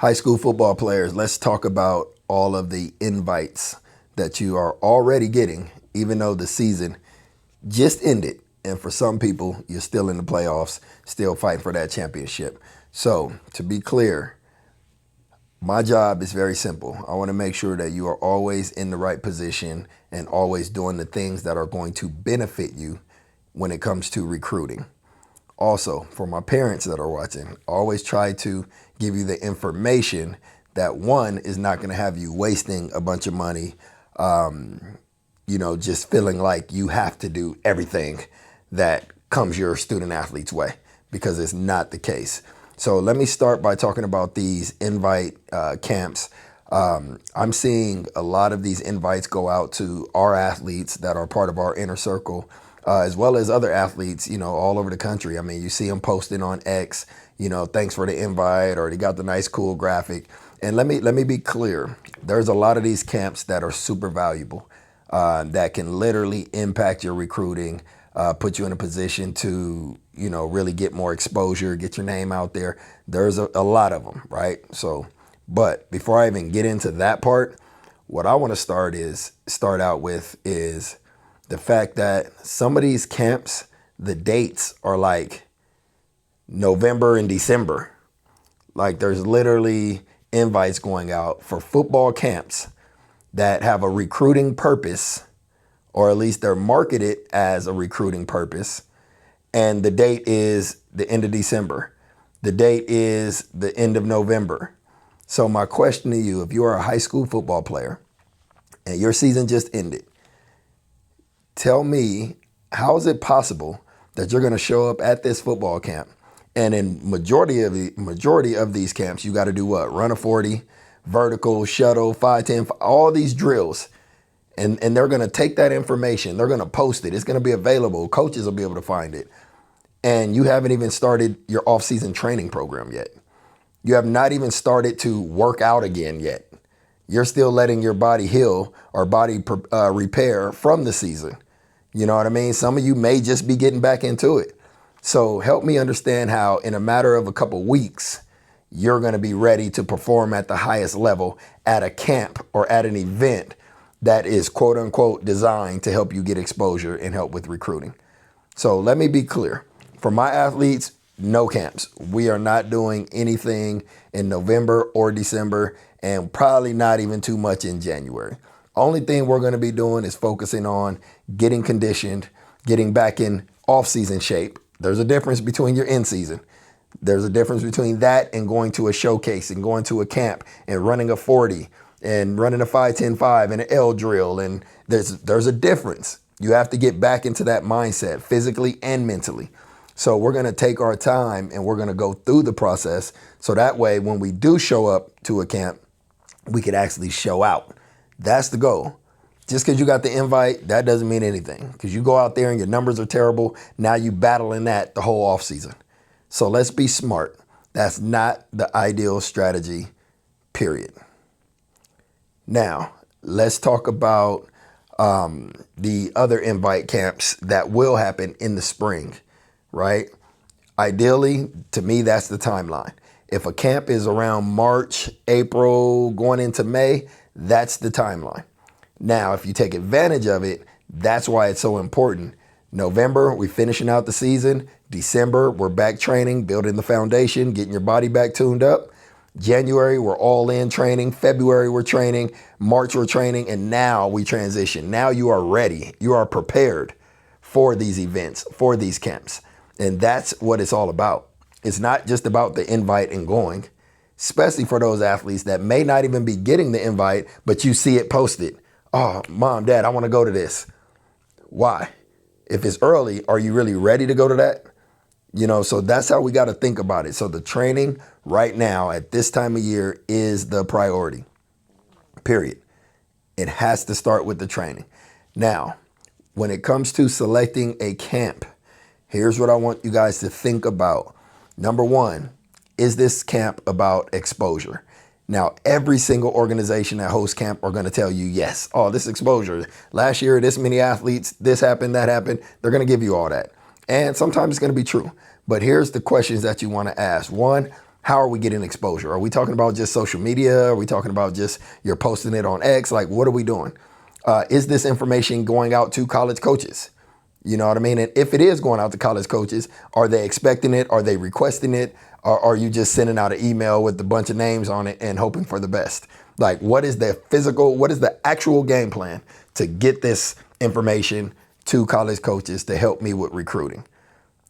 High school football players, let's talk about all of the invites that you are already getting, even though the season just ended. And for some people, you're still in the playoffs, still fighting for that championship. So, to be clear, my job is very simple. I want to make sure that you are always in the right position and always doing the things that are going to benefit you when it comes to recruiting. Also, for my parents that are watching, always try to give you the information that one is not going to have you wasting a bunch of money, just feeling like you have to do everything that comes your student athlete's way, because it's not the case. So let me start by talking about these invite camps. I'm seeing a lot of these invites go out to our athletes that are part of our inner circle, as well as other athletes, all over the country. I mean, you see them posting on X, thanks for the invite, or they got the nice, cool graphic. And let me be clear. There's a lot of these camps that are super valuable, that can literally impact your recruiting, put you in a position to, really get more exposure, get your name out there. There's a lot of them, right? So, but before I even get into that part, what I want to start out with is the fact that some of these camps, the dates are like November and December. Like there's literally invites going out for football camps that have a recruiting purpose, or at least they're marketed as a recruiting purpose. And the date is the end of December. The date is the end of November. So my question to you, if you are a high school football player and your season just ended, tell me, how is it possible that you're going to show up at this football camp, and in majority of these camps, you got to do what? Run a 40, vertical, shuttle, 5-10, all these drills. And they're going to take that information. They're going to post it. It's going to be available. Coaches will be able to find it. And you haven't even started your offseason training program yet. You have not even started to work out again yet. You're still letting your body heal or body repair from the season. You know what I mean? Some of you may just be getting back into it. So help me understand how in a matter of a couple weeks, you're going to be ready to perform at the highest level at a camp or at an event that is quote unquote designed to help you get exposure and help with recruiting. So let me be clear. For my athletes, no camps. We are not doing anything in November or December, and probably not even too much in January. Only thing we're going to be doing is focusing on getting conditioned, getting back in off-season shape. There's a difference between your in-season. There's a difference between that and going to a showcase and going to a camp and running a 40 and running a 5-10-5 and an L drill. And there's a difference. You have to get back into that mindset physically and mentally. So we're going to take our time and we're going to go through the process. So that way, when we do show up to a camp, we could actually show out. That's the goal. Just because you got the invite, that doesn't mean anything. Because you go out there and your numbers are terrible. Now you battling that the whole offseason. So let's be smart. That's not the ideal strategy, period. Now, let's talk about the other invite camps that will happen in the spring, right? Ideally, to me, that's the timeline. If a camp is around March, April, going into May, that's the timeline. Now, if you take advantage of it, that's why it's so important. November, we're finishing out the season. December, we're back training, building the foundation, getting your body back tuned up. January, we're all in training. February, we're training. March, we're training. And now we transition. Now you are ready. You are prepared for these events, for these camps. And that's what it's all about. It's not just about the invite and going, especially for those athletes that may not even be getting the invite, but you see it posted. Oh, mom, dad, I want to go to this. Why? If it's early, are you really ready to go to that? So that's how we got to think about it. So the training right now at this time of year is the priority, period. It has to start with the training. Now, when it comes to selecting a camp, here's what I want you guys to think about. Number one, is this camp about exposure? Now, every single organization that hosts camp are going to tell you, yes, oh, this exposure. Last year, this many athletes, this happened, that happened. They're going to give you all that. And sometimes it's going to be true. But here's the questions that you want to ask. One, How are we getting exposure? Are we talking about just social media? Are we talking about just you're posting it on X? Like, what are we doing? Is this information going out to college coaches? You know what I mean? And if it is going out to college coaches, are they expecting it? Are they requesting it? Or are you just sending out an email with a bunch of names on it and hoping for the best? Like, what is the actual game plan to get this information to college coaches to help me with recruiting?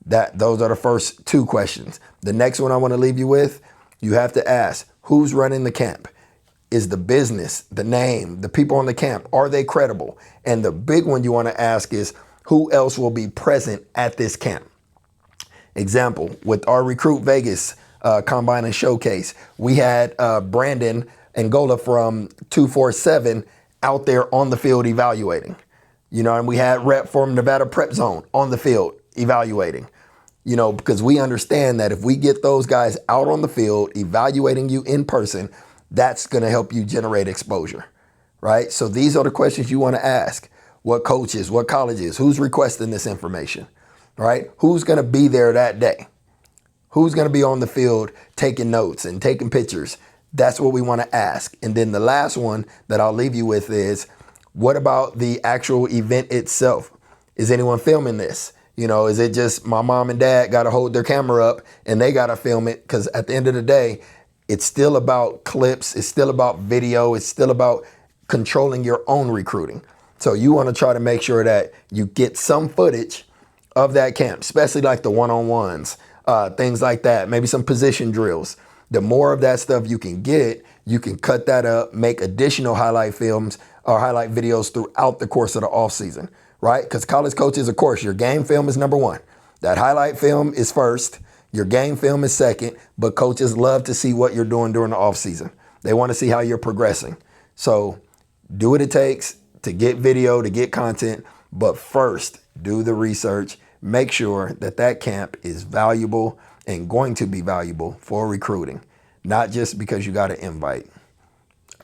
Those are the first two questions. The next one I want to leave you with, you have to ask, who's running the camp? Is the business, the name, the people on the camp, are they credible? And the big one you want to ask is, who else will be present at this camp? Example, with our Recruit Vegas Combine and Showcase, we had Brandon Angola from 247 out there on the field evaluating. You know, and we had Rep from Nevada Prep Zone on the field evaluating. You know, because we understand that if we get those guys out on the field evaluating you in person, that's going to help you generate exposure, right? So these are the questions you want to ask. What coaches, what colleges, who's requesting this information, right? Who's going to be there that day? Who's going to be on the field taking notes and taking pictures? That's what we want to ask. And then the last one that I'll leave you with is, what about the actual event itself? Is anyone filming this? You know, is it just my mom and dad got to hold their camera up and they got to film it? Because at the end of the day, it's still about clips. It's still about video. It's still about controlling your own recruiting. So you want to try to make sure that you get some footage of that camp, especially like the one-on-ones, things like that, maybe some position drills. The more of that stuff you can get, you can cut that up, make additional highlight films or highlight videos throughout the course of the offseason, right? Because college coaches, of course, your game film is number one. That highlight film is first. Your game film is second, but coaches love to see what you're doing during the offseason. They want to see how you're progressing. So do what it takes to get video, to get content, but first do the research. Make sure that that camp is valuable and going to be valuable for recruiting, not just because you got an invite.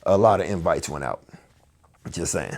A lot of invites went out. Just saying.